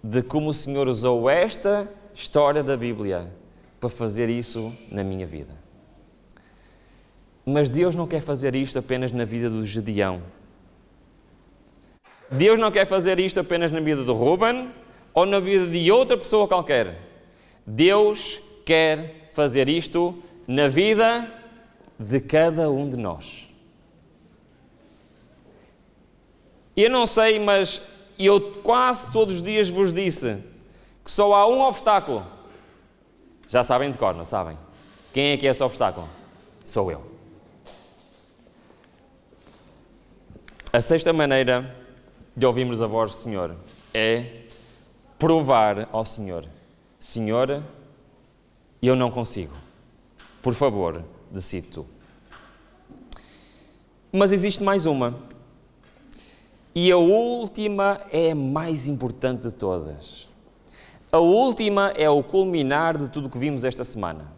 de como o Senhor usou esta história da Bíblia para fazer isso na minha vida. Mas Deus não quer fazer isto apenas na vida do Gedeão. Deus não quer fazer isto apenas na vida do Ruben ou na vida de outra pessoa qualquer. Deus quer fazer isto na vida de cada um de nós. Eu não sei, mas eu quase todos os dias vos disse que só há um obstáculo. Já sabem de cor, não sabem? Quem é que é esse obstáculo? Sou eu. A sexta maneira de ouvirmos a voz do Senhor é provar ao Senhor: Senhor, eu não consigo. Por favor, decide tu. Mas existe mais uma. E a última é a mais importante de todas. A última é o culminar de tudo o que vimos esta semana.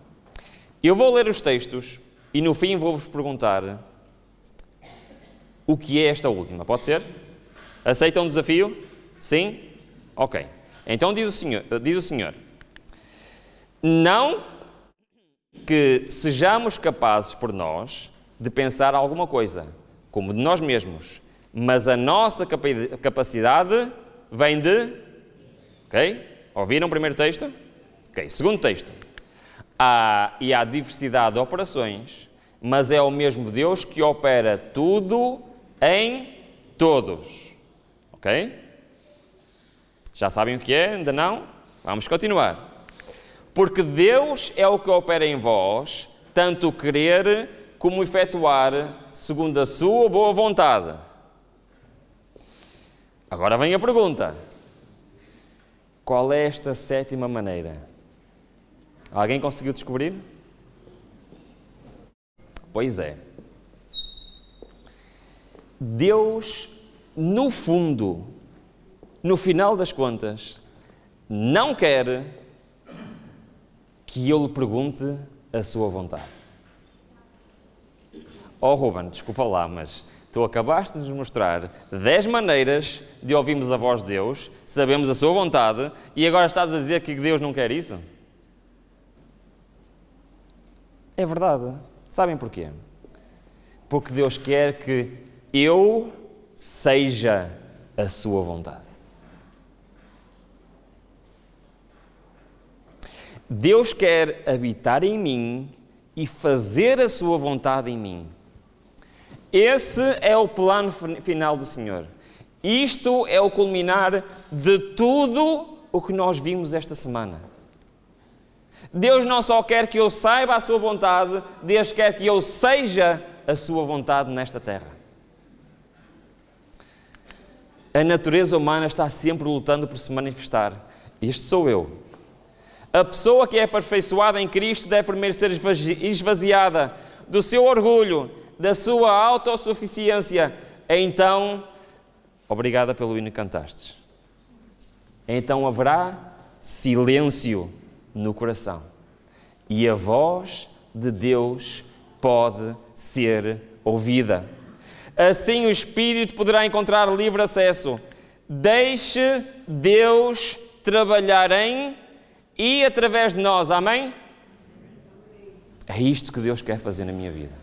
Eu vou ler os textos e no fim vou-vos perguntar o que é esta última. Pode ser? Aceitam o desafio? Sim? Ok. Então diz o Senhor, não que sejamos capazes por nós de pensar alguma coisa, como de nós mesmos, mas a nossa capacidade vem de... Ok? Ouviram o primeiro texto? Ok. Segundo texto. Há diversidade de operações, mas é o mesmo Deus que opera tudo em todos. Ok? Já sabem o que é? Ainda não? Vamos continuar. Porque Deus é o que opera em vós, tanto o querer como o efetuar, segundo a sua boa vontade. Agora vem a pergunta. Qual é esta sétima maneira? Alguém conseguiu descobrir? Pois é. Deus, no fundo, no final das contas, não quer que eu lhe pergunte a sua vontade. Oh, Ruben, desculpa lá, mas tu acabaste de nos mostrar 10 maneiras de ouvirmos a voz de Deus, sabemos a sua vontade, e agora estás a dizer que Deus não quer isso? É verdade. Sabem porquê? Porque Deus quer que eu seja a sua vontade. Deus quer habitar em mim e fazer a sua vontade em mim. Esse é o plano final do Senhor. Isto é o culminar de tudo o que nós vimos esta semana. Deus não só quer que eu saiba a sua vontade, Deus quer que eu seja a sua vontade nesta terra. A natureza humana está sempre lutando por se manifestar. Este sou eu. A pessoa que é aperfeiçoada em Cristo deve primeiro ser esvaziada do seu orgulho, da sua autossuficiência. Então, obrigada pelo hino que cantastes. Então haverá silêncio no coração. E a voz de Deus pode ser ouvida. Assim o Espírito poderá encontrar livre acesso. Deixe Deus trabalhar em e através de nós. Amém? É isto que Deus quer fazer na minha vida.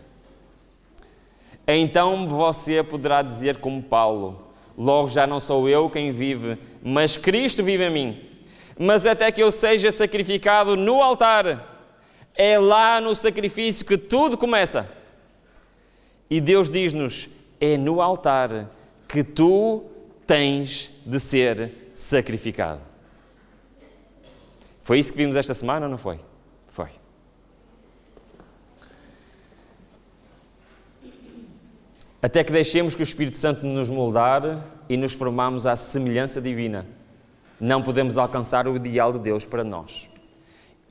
Então você poderá dizer como Paulo: logo já não sou eu quem vive, mas Cristo vive em mim. mas até que eu seja sacrificado no altar. É lá no sacrifício que tudo começa. E Deus diz-nos, é no altar que tu tens de ser sacrificado. Foi isso que vimos esta semana ou não foi? Foi. Até que deixemos que o Espírito Santo nos moldar e nos formamos à semelhança divina. Não podemos alcançar o ideal de Deus para nós.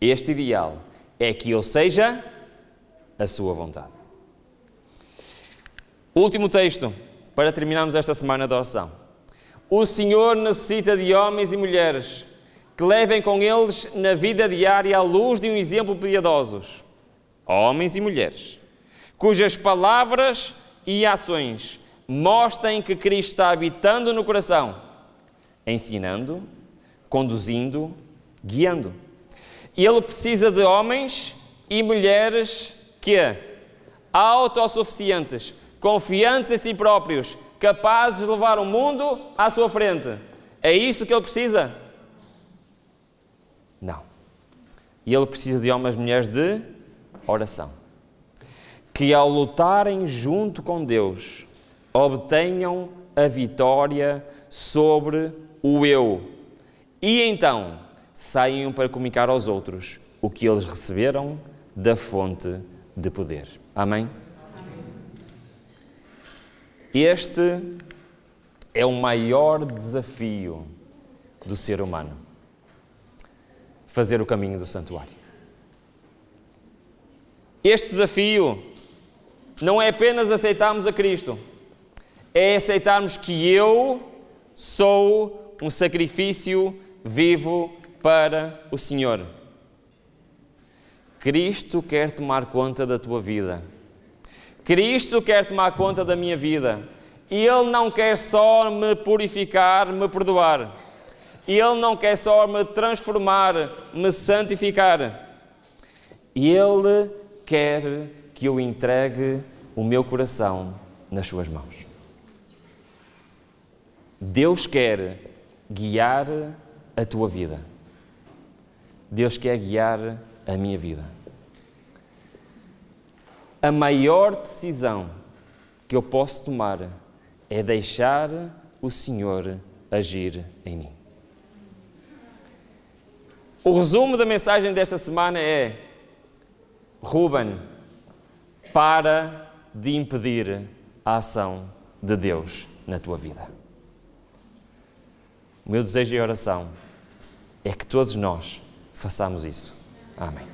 Este ideal é que eu seja a sua vontade. Último texto, para terminarmos esta semana de oração. O Senhor necessita de homens e mulheres que levem com eles na vida diária a luz de um exemplo piedosos. Homens e mulheres, cujas palavras e ações mostrem que Cristo está habitando no coração, ensinando, conduzindo, guiando. E Ele precisa de homens e mulheres que, autossuficientes, confiantes em si próprios, capazes de levar o mundo à sua frente. É isso que Ele precisa? Não. E Ele precisa de homens e mulheres de oração. Que ao lutarem junto com Deus, obtenham a vitória sobre o eu. E então saiam para comunicar aos outros o que eles receberam da fonte de poder. Amém? Este é o maior desafio do ser humano. Fazer o caminho do santuário. Este desafio não é apenas aceitarmos a Cristo, é aceitarmos que eu sou um sacrifício vivo para o Senhor. Cristo quer tomar conta da tua vida. Cristo quer tomar conta da minha vida. E Ele não quer só me purificar, me perdoar. E Ele não quer só me transformar, me santificar. E Ele quer que eu entregue o meu coração nas suas mãos. Deus quer guiar a tua vida. Deus quer guiar a minha vida. A maior decisão que eu posso tomar é deixar o Senhor agir em mim. O resumo da mensagem desta semana é: Ruben, para de impedir a ação de Deus na tua vida. O meu desejo e oração é que todos nós façamos isso. Amém.